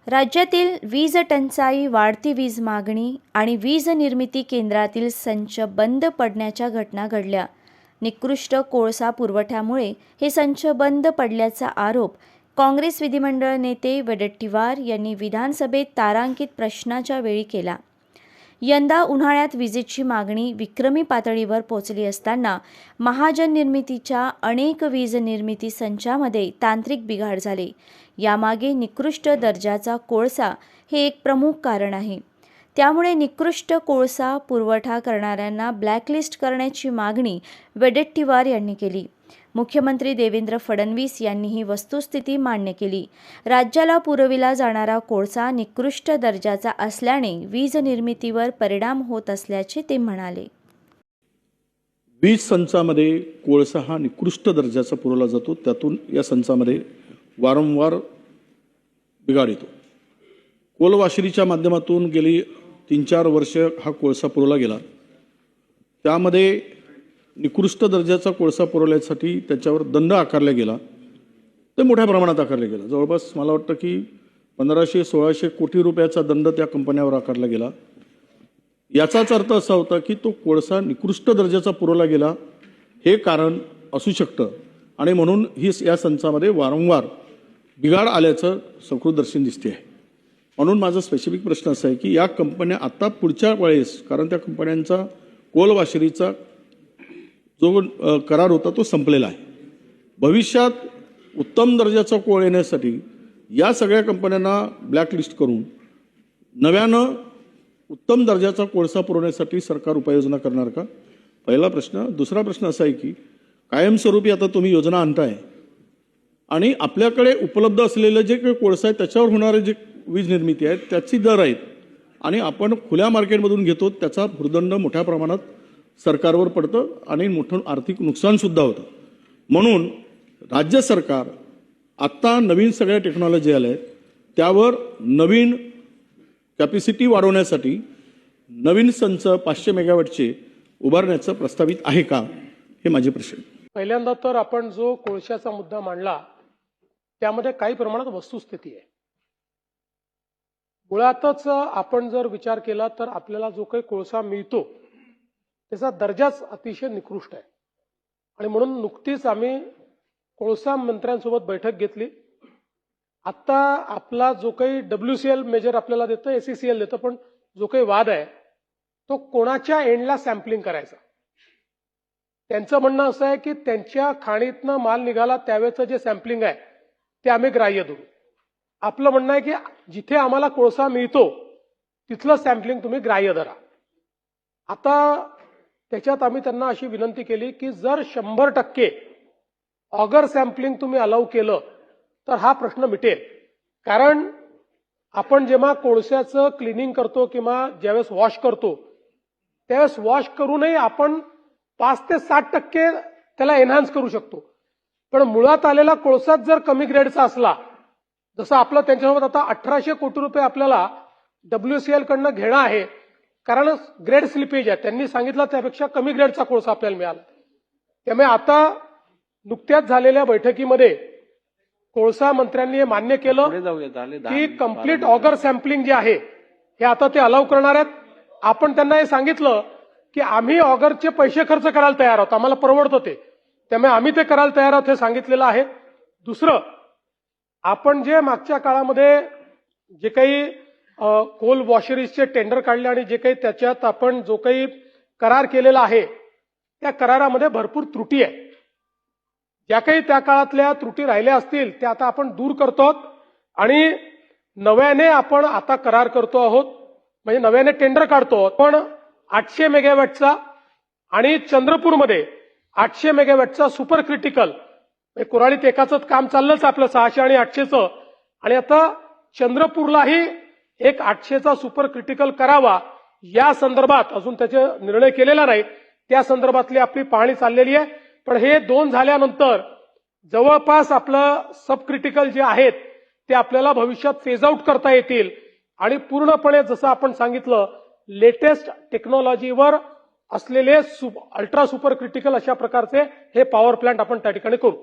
राज्यातील वीज टंचाई, वाढती वीज मागणी आणि वीज निर्मिती केंद्रातील संच बंद पडण्याच्या घटना घडल्या. निकृष्ट कोळसा पुरवठ्यामुळे हे संच बंद पडल्याचा आरोप काँग्रेस विधिमंडळ नेते वडेट्टीवार यांनी विधानसभेत तारांकित प्रश्नाच्या वेळी केला. यंदा उन्हाळ्यात विजेची मागणी विक्रमी पातळीवर पोहोचली असताना महाजन निर्मितीच्या अनेक वीज निर्मिती संचामध्ये तांत्रिक बिघाड झाले. यामागे निकृष्ट दर्जाचा कोळसा हे एक प्रमुख कारण आहे. त्यामुळे निकृष्ट कोळसा पुरवठा करणाऱ्यांना ब्लॅकलिस्ट करण्याची मागणी वडेट्टीवार यांनी केली. मुख्यमंत्री देवेंद्र फडणवीस यांनी ही वस्तुस्थिती मान्य केली. राज्याला पुरविला जाणारा कोळसा निकृष्ट दर्जाचा असल्याने वीज निर्मितीवर परिणाम होत असल्याचे ते म्हणाले. वीज संचामध्ये कोळसा हा निकृष्ट दर्जाचा पुरवला जातो. त्यातून या संचामध्ये वारंवार बिघाड येतो. कोलवाशरीच्या माध्यमातून गेली 3-4 वर्ष हा कोळसा पुरवला गेला. त्यामध्ये निकृष्ट दर्जाचा कोळसा पुरवल्यासाठी त्याच्यावर दंड आकारला गेला. ते मोठ्या प्रमाणात आकारला गेला. जवळपास मला वाटतं की 1500-1600 कोटी रुपयाचा दंड त्या कंपन्यावर आकारला गेला. याचाच अर्थ असा होता की तो कोळसा निकृष्ट दर्जाचा पुरवला गेला हे कारण असू शकतं आणि म्हणून या संचामध्ये वारंवार बिघाड आल्याचं सकृतदर्शन दिसते आहे. म्हणून माझा स्पेसिफिक प्रश्न असा आहे की या कंपन्या आता पुढच्या वेळेस, कारण त्या कंपन्यांचा कोलवाशरीचा जो करार होता तो संपलेला आहे, भविष्यात उत्तम दर्जाचा कोळ येण्यासाठी या सगळ्या कंपन्यांना ब्लॅकलिस्ट करून नव्यानं उत्तम दर्जाचा कोळसा पुरवण्यासाठी सरकार उपाययोजना करणार का? पहिला प्रश्न. दुसरा प्रश्न असा आहे की कायमस्वरूपी आता तुम्ही योजना आणताय आणि आपल्याकडे उपलब्ध असलेलं जे काही कोळसा आहे त्याच्यावर होणारे जे वीज निर्मिती आहे त्याची दर आहेत आणि आपण खुल्या मार्केटमधून घेतो, त्याचा भुर्दंड मोठ्या प्रमाणात सरकारवर पडतं आणि मोठं आर्थिक नुकसानसुद्धा होतं. म्हणून राज्य सरकार आत्ता नवीन सगळ्या टेक्नॉलॉजी आल्या आहेत त्यावर नवीन कॅपॅसिटी वाढवण्यासाठी नवीन संच 500 मेगावॅटचे उभारण्याचं प्रस्तावित आहे का, हे माझे प्रश्न. पहिल्यांदा तर आपण जो कोळशाचा मुद्दा मांडला त्यामध्ये काही प्रमाणात वस्तुस्थिती आहे. मुळातच आपण जर विचार केला तर आपल्याला जो काही कोळसा मिळतो त्याचा दर्जाच अतिशय निकृष्ट आहे आणि म्हणून नुकतीच आम्ही कोळसा मंत्र्यांसोबत बैठक घेतली. आता आपला जो काही WCL मेजर आपल्याला देतं, SECL देतं, पण जो काही वाद आहे तो कोणाच्या एंडला सॅम्पलिंग करायचा. त्यांचं म्हणणं असं आहे की त्यांच्या खाणीतनं माल निघाला त्यावेळेचं जे सॅम्पलिंग आहे ते आम्ही ग्राह्य धरू. आपलं म्हणणं आहे की जिथे आम्हाला कोळसा मिळतो तिथलं सॅम्पलिंग तुम्ही ग्राह्य धरा. आता त्याच्यात आम्ही त्यांना अशी विनंती केली की जर 100% ऑगर सॅम्पलिंग तुम्ही अलाउ केलं तर हा प्रश्न मिटेल. कारण आपण जेव्हा कोळशाचं क्लिनिंग करतो किंवा ज्यावेळेस वॉश करतो त्यावेळेस वॉश करूनही आपण 5 ते 60% त्याला एनहान्स करू शकतो. पण मुळात आलेला कोळसाच जर कमी ग्रेडचा असला, जसं आपलं त्यांच्यासोबत आता 1800 कोटी रुपये आपल्याला WCL कडनं घेणं आहे कारण ग्रेड स्लिपेज आहे, त्यांनी सांगितलं त्यापेक्षा कमी ग्रेडचा कोळसा आपल्याला मिळाला. त्यामुळे आता नुकत्याच झालेल्या बैठकीमध्ये कोळसा मंत्र्यांनी हे मान्य केलं की कम्प्लीट ऑगर सॅम्पलिंग जे आहे हे आता ते अलाउ करणार आहेत. आपण त्यांना हे सांगितलं की आम्ही ऑगरचे पैसे खर्च करायला तयार आहोत, आम्हाला परवडतं ते, त्यामुळे आम्ही ते करायला तयार आहोत हे सांगितलेलं आहे. दुसरं, आपण जे मागच्या काळामध्ये जे काही कोल वॉशरीजचे टेंडर काढले आणि जे काही त्याच्यात आपण जो काही करार केलेला आहे त्या करारामध्ये भरपूर त्रुटी आहे. ज्या काही त्या काळातल्या त्रुटी राहिल्या असतील त्या आता आपण दूर करतो आहोत आणि नव्याने आपण आता करार करतो आहोत, म्हणजे नव्याने टेंडर काढतो आहोत. पण 800 मेगावॅटचा आणि चंद्रपूरमध्ये 800 मेगावॅटचा सुपर क्रिटिकल, कुराळीत एकाच काम चाललंच आपलं 600 आणि 800चं, आणि आता चंद्रपूरलाही एक 800चा सुपर क्रिटिकल करावा या संदर्भात अजून त्याचे निर्णय केलेला नाही. त्या संदर्भातली आपली पाहणी चाललेली आहे. पण हे 2 झाल्यानंतर जवळपास आपलं सब क्रिटिकल जे आहेत ते आपल्याला भविष्यात फेज आउट करता येतील आणि पूर्णपणे जसं आपण सांगितलं लेटेस्ट टेक्नॉलॉजीवर असलेले अल्ट्रा सुपर क्रिटिकल अशा प्रकारचे हे पॉवर प्लांट आपण त्या ठिकाणी करू.